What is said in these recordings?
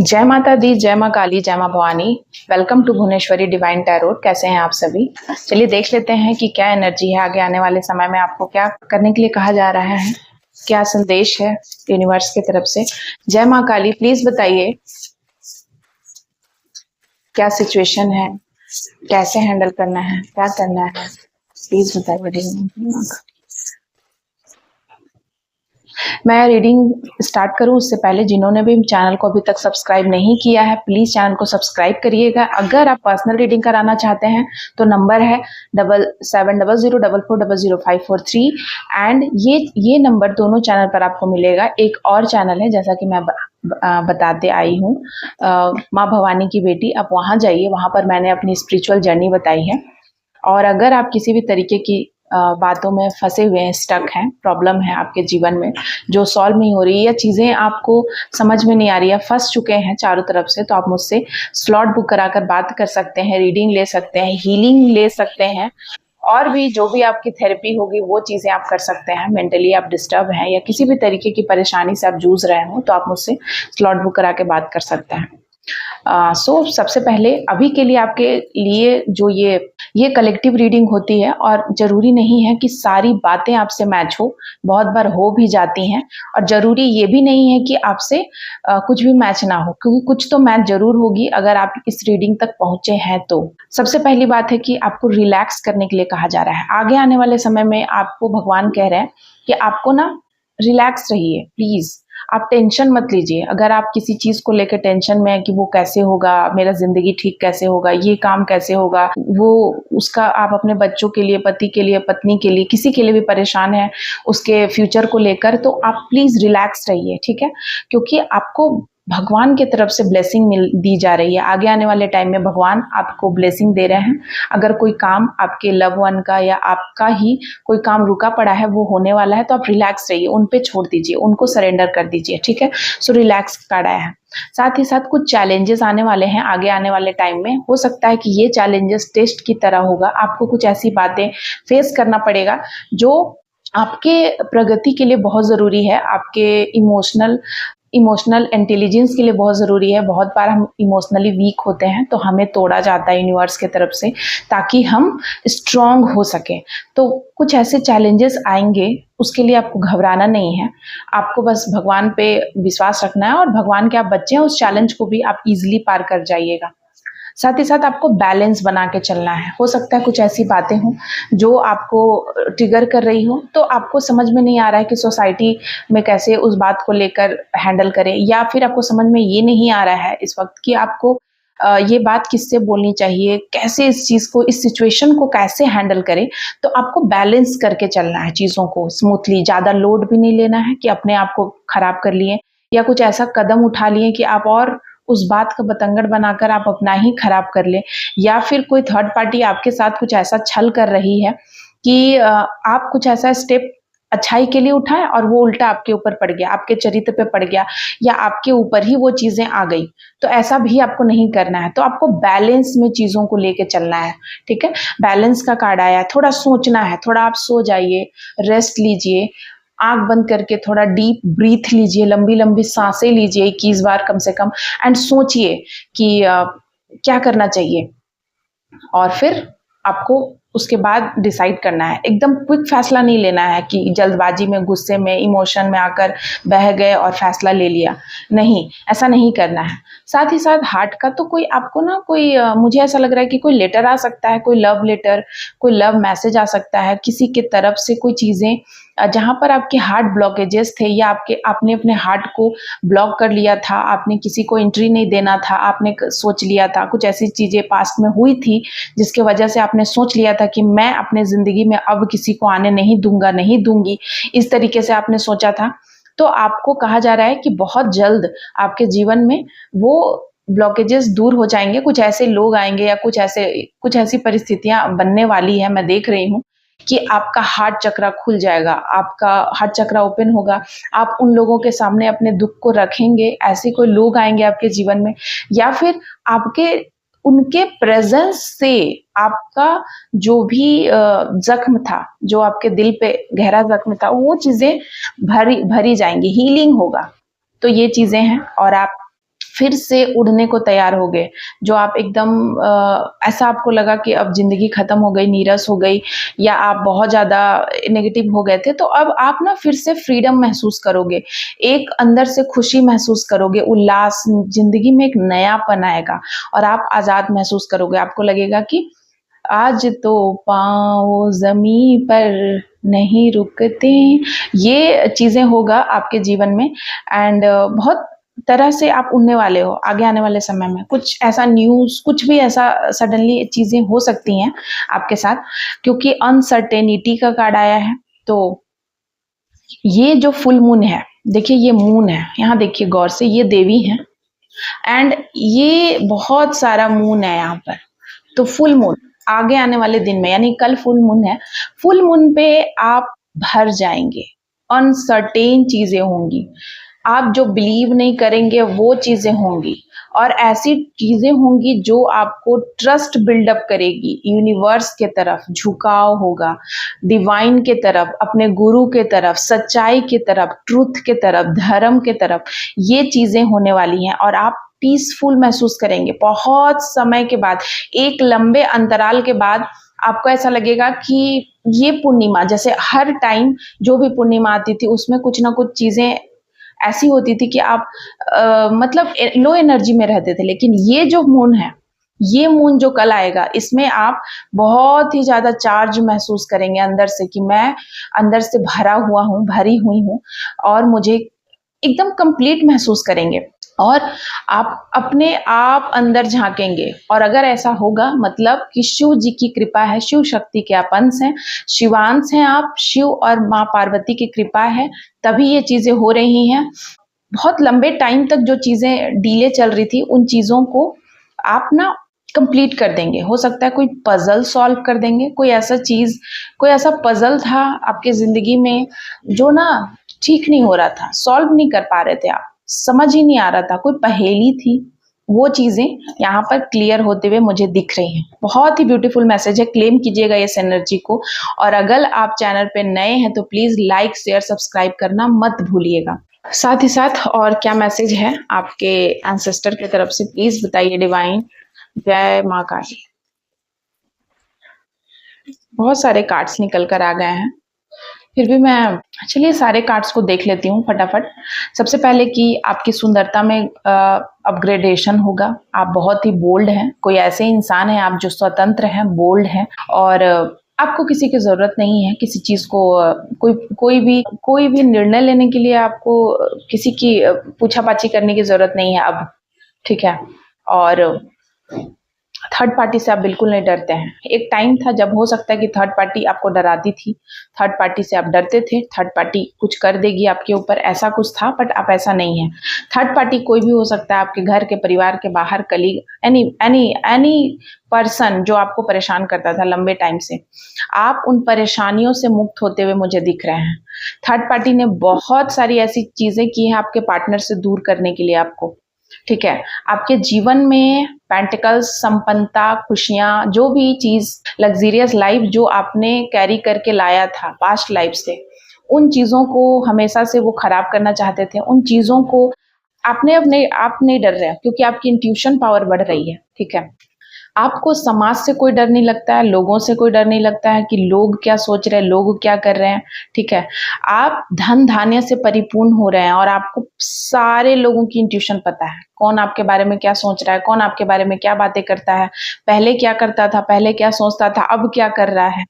जय माता दी, जय माँ काली, जय माँ Bhavani. Welcome to Bhuvaneshwari divine tarot. कैसे हैं आप सभी? चलिए देख लेते हैं कि क्या एनर्जी है आगे आने वाले समय में, आपको क्या करने के लिए कहा जा रहा है, क्या संदेश है यूनिवर्स की तरफ से। जय माँ काली, प्लीज बताइए क्या सिचुएशन है, कैसे हैंडल करना है, क्या करना है, प्लीज बताइए। मैं रीडिंग स्टार्ट करूं उससे पहले जिन्होंने भी चैनल को अभी तक सब्सक्राइब नहीं किया है, प्लीज चैनल को सब्सक्राइब करिएगा। अगर आप पर्सनल रीडिंग कराना चाहते हैं तो नंबर है 770044000543 एंड ये नंबर दोनों चैनल पर आपको मिलेगा। एक और चैनल है, जैसा कि मैं बताते आई हूँ, माँ भवानी की बेटी, आप वहाँ जाइए, वहाँ पर मैंने अपनी स्पिरिचुअल जर्नी बताई है। और अगर आप किसी भी तरीके की बातों में फंसे हुए हैं, स्टक हैं, प्रॉब्लम है आपके जीवन में जो सॉल्व नहीं हो रही, या चीज़ें आपको समझ में नहीं आ रही है, फंस चुके हैं चारों तरफ से, तो आप मुझसे स्लॉट बुक कराकर बात कर सकते हैं, रीडिंग ले सकते हैं, हीलिंग ले सकते हैं, और भी जो भी आपकी थेरेपी होगी वो चीज़ें आप कर सकते हैं। मेंटली आप डिस्टर्ब हैं या किसी भी तरीके की परेशानी से आप जूझ रहे हो तो आप मुझसे स्लॉट बुक करा के बात कर सकते हैं। सबसे पहले अभी के लिए आपके लिए जो ये कलेक्टिव रीडिंग होती है, और जरूरी नहीं है कि सारी बातें आपसे मैच हो, बहुत बार हो भी जाती हैं, और जरूरी ये भी नहीं है कि आपसे कुछ भी मैच ना हो, क्योंकि कुछ तो मैच जरूर होगी अगर आप इस रीडिंग तक पहुंचे हैं तो। सबसे पहली बात है कि आपको रिलैक्स करने के लिए कहा जा रहा है। आगे आने वाले समय में आपको भगवान कह रहे हैं कि आपको ना रिलैक्स रहिए, प्लीज आप टेंशन मत लीजिए। अगर आप किसी चीज को लेकर टेंशन में है कि वो कैसे होगा, मेरा जिंदगी ठीक कैसे होगा, ये काम कैसे होगा, वो उसका, आप अपने बच्चों के लिए, पति के लिए, पत्नी के लिए, किसी के लिए भी परेशान है उसके फ्यूचर को लेकर, तो आप प्लीज रिलैक्स रहिए, ठीक है? क्योंकि आपको भगवान की तरफ से ब्लेसिंग दी जा रही है। आगे आने वाले टाइम में भगवान आपको ब्लेसिंग दे रहे हैं। अगर कोई काम आपके लव वन का या आपका ही कोई काम रुका पड़ा है, वो होने वाला है, तो आप रिलैक्स रहिए, उन पे छोड़ दीजिए, उनको सरेंडर कर दीजिए, ठीक है? सो रिलैक्स कार्ड आया है। साथ ही साथ कुछ चैलेंजेस आने वाले हैं आगे आने वाले टाइम में। हो सकता है कि ये चैलेंजेस टेस्ट की तरह होगा, आपको कुछ ऐसी बातें फेस करना पड़ेगा जो आपके प्रगति के लिए बहुत जरूरी है, आपके इमोशनल इंटेलिजेंस के लिए बहुत ज़रूरी है। बहुत बार हम इमोशनली वीक होते हैं तो हमें तोड़ा जाता है यूनिवर्स की तरफ से, ताकि हम स्ट्रांग हो सकें। तो कुछ ऐसे चैलेंजेस आएंगे, उसके लिए आपको घबराना नहीं है, आपको बस भगवान पे विश्वास रखना है, और भगवान के आप बच्चे हैं, उस चैलेंज को भी आप इजीली पार कर जाइएगा। साथ ही साथ आपको बैलेंस बना के चलना है। हो सकता है कुछ ऐसी बातें हों जो आपको ट्रिगर कर रही हो, तो आपको समझ में नहीं आ रहा है कि सोसाइटी में कैसे उस बात को लेकर हैंडल करें, या फिर आपको समझ में ये नहीं आ रहा है इस वक्त कि आपको ये बात किससे बोलनी चाहिए, कैसे इस चीज को, इस सिचुएशन को कैसे हैंडल करें। तो आपको बैलेंस करके चलना है चीजों को स्मूथली। ज्यादा लोड भी नहीं लेना है कि अपने आप को खराब कर लिए, या कुछ ऐसा कदम उठा लिए कि आप और उस बात का बतंगड़ बनाकर आप अपना ही खराब कर ले, या फिर कोई थर्ड पार्टी आपके साथ कुछ ऐसा छल कर रही है कि आप कुछ ऐसा स्टेप अच्छाई के लिए उठाएं और वो उल्टा आपके ऊपर पड़ गया, आपके चरित्र पे पड़ गया, या आपके ऊपर ही वो चीजें आ गई। तो ऐसा भी आपको नहीं करना है। तो आपको बैलेंस में चीजों को लेके चलना है, ठीक है? बैलेंस का कार्ड आया है। थोड़ा सोचना है, थोड़ा आप सो जाइए, रेस्ट लीजिए, आंख बंद करके थोड़ा डीप ब्रीथ लीजिए, लंबी लंबी सांसें लीजिए 21 बार कम से कम, एंड सोचिए कि क्या करना चाहिए, और फिर आपको उसके बाद डिसाइड करना है। एकदम क्विक फैसला नहीं लेना है कि जल्दबाजी में, गुस्से में, इमोशन में आकर बह गए और फैसला ले लिया, नहीं, ऐसा नहीं करना है। साथ ही साथ हार्ट का तो कोई आपको ना कोई मुझे ऐसा लग रहा है कि कोई लेटर आ सकता है, कोई लव लेटर, कोई लव मैसेज आ सकता है किसी की तरफ से। कोई चीज़ें जहाँ पर आपके हार्ट ब्लॉकेजेस थे, या आपने अपने हार्ट को ब्लॉक कर लिया था, आपने किसी को एंट्री नहीं देना था, आपने सोच लिया था, कुछ ऐसी चीज़ें पास्ट में हुई थी जिसके वजह से आपने सोच लिया था कि मैं अपने ज़िंदगी में अब किसी को आने नहीं दूंगा, नहीं दूंगी, इस तरीके से आपने सोचा था। तो आपको कहा जा रहा है कि बहुत जल्द आपके जीवन में वो ब्लॉकेजेस दूर हो जाएंगे। कुछ ऐसे लोग आएंगे, या कुछ ऐसी परिस्थितियां बनने वाली है, मैं देख रही हूँ कि आपका हार्ट चक्रा खुल जाएगा, आपका हार्ट चक्रा ओपन होगा, आप उन लोगों के सामने अपने दुख को रखेंगे। ऐसे कोई लोग आएंगे आपके जीवन में, या फिर आपके उनके प्रेजेंस से आपका जो भी जख्म था, जो आपके दिल पे गहरा जख्म था, वो चीजें भरी भरी जाएंगी, हीलिंग होगा। तो ये चीजें हैं, और आप फिर से उड़ने को तैयार हो गए। जो आप एकदम ऐसा आपको लगा कि अब ज़िंदगी ख़त्म हो गई, नीरस हो गई या आप बहुत ज़्यादा नेगेटिव हो गए थे, तो अब आप ना फिर से फ्रीडम महसूस करोगे। एक अंदर से खुशी महसूस करोगे, उल्लास, ज़िंदगी में एक नयापन आएगा और आप आज़ाद महसूस करोगे। आपको लगेगा कि आज तो पाँव ज़मीं पर नहीं रुकते। ये चीज़ें होगा आपके जीवन में एंड बहुत तरह से आप उड़ने वाले हो आगे आने वाले समय में। कुछ ऐसा न्यूज़, कुछ भी ऐसा सडनली चीज़ें हो सकती हैं आपके साथ, क्योंकि अनसर्टेनिटी का कार्ड आया है। तो ये जो फुल मून है, देखिए ये मून है, यहाँ देखिए गौर से, ये देवी हैं एंड ये बहुत सारा मून है यहाँ पर। तो फुल मून आगे आने वाले दिन में, यानी कल फुल मून है, फुल मून पे आप भर जाएंगे, अनसर्टेन चीजें होंगी, आप जो बिलीव नहीं करेंगे वो चीजें होंगी और ऐसी चीजें होंगी जो आपको ट्रस्ट बिल्डअप करेगी, यूनिवर्स के तरफ झुकाव होगा, डिवाइन के तरफ, अपने गुरु के तरफ, सच्चाई के तरफ, ट्रुथ के तरफ, धर्म के तरफ, ये चीजें होने वाली हैं और आप पीसफुल महसूस करेंगे। बहुत समय के बाद, एक लंबे अंतराल के बाद आपको ऐसा लगेगा कि ये पूर्णिमा, जैसे हर टाइम जो भी पूर्णिमा आती थी उसमें कुछ ना कुछ चीजें ऐसी होती थी कि आप मतलब लो एनर्जी में रहते थे, लेकिन ये जो मून है, ये मून जो कल आएगा, इसमें आप बहुत ही ज्यादा चार्ज महसूस करेंगे अंदर से कि मैं अंदर से भरा हुआ हूँ, भरी हुई हूँ और मुझे एकदम कंप्लीट महसूस करेंगे और आप अपने आप अंदर झांकेंगे। और अगर ऐसा होगा मतलब कि शिव जी की कृपा है, शिव शक्ति के आप अंश हैं, शिवांश हैं आप, शिव और माँ पार्वती की कृपा है, तभी ये चीजें हो रही हैं। बहुत लंबे टाइम तक जो चीजें डीले चल रही थी, उन चीजों को आप ना कंप्लीट कर देंगे। हो सकता है कोई पजल सॉल्व कर देंगे, कोई ऐसा चीज, कोई ऐसा पजल था आपके जिंदगी में जो ना ठीक नहीं हो रहा था, सॉल्व नहीं कर पा रहे थे आप, समझ ही नहीं आ रहा था, कोई पहेली थी, वो चीजें यहाँ पर क्लियर होते हुए मुझे दिख रही हैं। बहुत ही ब्यूटीफुल मैसेज है, क्लेम कीजिएगा इस एनर्जी को। और अगर आप चैनल पे नए हैं तो प्लीज लाइक, शेयर, सब्सक्राइब करना मत भूलिएगा। साथ ही साथ और क्या मैसेज है आपके एंसेस्टर की तरफ से, प्लीज बताइए डिवाइन। जय माँ काली। बहुत सारे कार्ड्स निकल कर आ गए हैं, फिर भी मैं, चलिए सारे कार्ड्स को देख लेती हूँ फटाफट। सबसे पहले कि आपकी सुंदरता में अपग्रेडेशन होगा, आप बहुत ही बोल्ड हैं, कोई ऐसे इंसान हैं आप जो स्वतंत्र हैं, बोल्ड हैं और आपको किसी की जरूरत नहीं है किसी चीज को, कोई भी निर्णय लेने के लिए आपको किसी की पूछा-पाछी करने की जरूरत नहीं है अब, ठीक है। और थर्ड पार्टी से आप बिल्कुल नहीं डरते हैं। एक टाइम था जब हो सकता है कि थर्ड पार्टी आपको डराती थी, थर्ड पार्टी से आप डरते थे, थर्ड पार्टी कुछ कर देगी आपके ऊपर, ऐसा कुछ था, बट अब ऐसा नहीं है। थर्ड पार्टी कोई भी हो सकता है, आपके घर के, परिवार के बाहर, कलीग, एनी पर्सन जो आपको परेशान करता था लंबे टाइम से, आप उन परेशानियों से मुक्त होते हुए मुझे दिख रहे हैं। थर्ड पार्टी ने बहुत सारी ऐसी चीजें की हैं आपके पार्टनर से दूर करने के लिए आपको, ठीक है। आपके जीवन में पेंटिकल्स, संपन्नता, खुशियां, जो भी चीज, लग्जरियस लाइफ जो आपने कैरी करके लाया था पास्ट लाइफ से, उन चीजों को हमेशा से वो खराब करना चाहते थे, उन चीजों को आप नहीं डर रहे हैं क्योंकि आपकी इंट्यूशन पावर बढ़ रही है, ठीक है। आपको समाज से कोई डर नहीं लगता है, लोगों से कोई डर नहीं लगता है कि लोग क्या सोच रहे हैं, लोग क्या कर रहे हैं, ठीक है। आप धन धान्य से परिपूर्ण हो रहे हैं और आपको सारे लोगों की इंट्यूशन पता है, कौन आपके बारे में क्या सोच रहा है, कौन आपके बारे में क्या बातें करता है, पहले क्या करता था, पहले क्या सोचता था, अब क्या कर रहा है।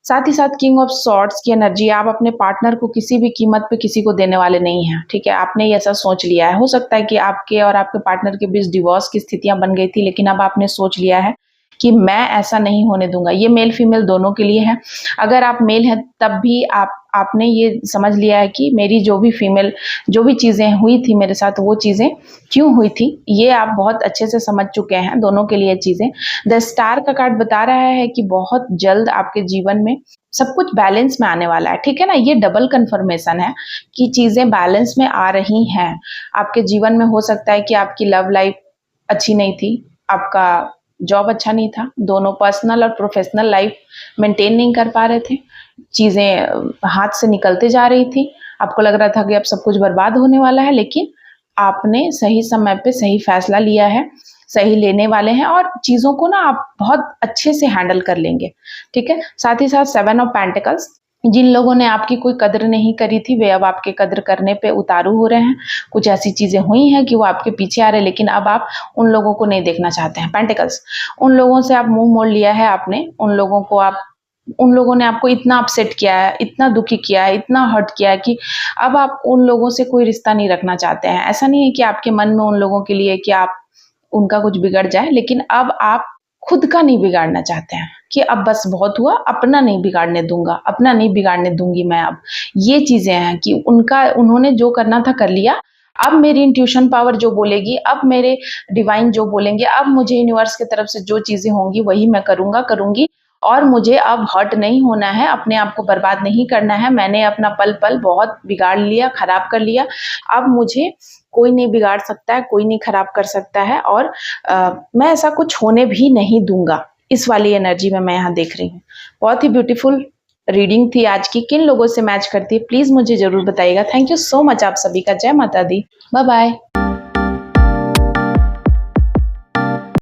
साथ ही साथ किंग ऑफ सॉर्ड्स की एनर्जी, आप अपने पार्टनर को किसी भी कीमत पे किसी को देने वाले नहीं हैं, ठीक है। आपने ये ऐसा सोच लिया है। हो सकता है कि आपके और आपके पार्टनर के बीच डिवोर्स की स्थितियां बन गई थी, लेकिन अब आपने सोच लिया है कि मैं ऐसा नहीं होने दूंगा। ये मेल फीमेल दोनों के लिए है। अगर आप मेल हैं तब भी आपने ये समझ लिया है कि मेरी जो भी चीजें हुई थी मेरे साथ, वो चीजें क्यों हुई थी, ये आप बहुत अच्छे से समझ चुके हैं। दोनों के लिए चीजें, द स्टार का कार्ड बता रहा है कि बहुत जल्द आपके जीवन में सब कुछ बैलेंस में आने वाला है, ठीक है ना। ये डबल कंफर्मेशन है कि चीजें बैलेंस में आ रही हैं आपके जीवन में। हो सकता है कि आपकी लव लाइफ अच्छी नहीं थी, आपका जॉब अच्छा नहीं था, दोनों पर्सनल और प्रोफेशनल लाइफ मेंटेन नहीं कर पा रहे थे, चीजें हाथ से निकलते जा रही थी, आपको लग रहा था कि अब सब कुछ बर्बाद होने वाला है, लेकिन आपने सही समय पे सही फैसला लिया है, सही लेने वाले हैं और चीज़ों को ना आप बहुत अच्छे से हैंडल कर लेंगे, ठीक है। साथ ही साथ 7 ऑफ पेंटिकल्स, जिन लोगों ने आपकी कोई कद्र नहीं करी थी वे अब आपके कद्र करने पे उतारू हो रहे हैं। कुछ ऐसी चीज़ें हुई हैं कि वो आपके पीछे आ रहे हैं, लेकिन अब आप उन लोगों को नहीं देखना चाहते हैं। पेंटिकल्स, उन लोगों से आप मुँह मोड़ लिया है आपने, उन लोगों ने आपको इतना अपसेट किया है, इतना दुखी किया है, इतना हर्ट किया है कि अब आप उन लोगों से कोई रिश्ता नहीं रखना चाहते हैं। ऐसा नहीं है कि आपके मन में उन लोगों के लिए कि आप उनका कुछ बिगड़ जाए, लेकिन अब आप खुद का नहीं बिगाड़ना चाहते हैं कि अब बस बहुत हुआ, अपना नहीं बिगाड़ने दूंगा, अपना नहीं बिगाड़ने दूंगी मैं अब। ये चीजें हैं कि उन्होंने जो करना था कर लिया। अब मेरी इंट्यूशन पावर जो बोलेगी, अब मेरे डिवाइन जो बोलेंगे, अब मुझे यूनिवर्स की तरफ से जो चीजें होंगी वही मैं करूंगी। और मुझे अब हर्ट नहीं होना है, अपने आप को बर्बाद नहीं करना है। मैंने अपना पल पल बहुत बिगाड़ लिया, खराब कर लिया। अब मुझे कोई नहीं बिगाड़ सकता है, कोई नहीं खराब कर सकता है और मैं ऐसा कुछ होने भी नहीं दूंगा। इस वाली एनर्जी में मैं यहाँ देख रही हूँ। बहुत ही ब्यूटीफुल रीडिंग थी आज की। किन लोगों से मैच करती है प्लीज मुझे जरूर बताइएगा। थैंक यू सो मच आप सभी का। जय माता दी। Bye bye.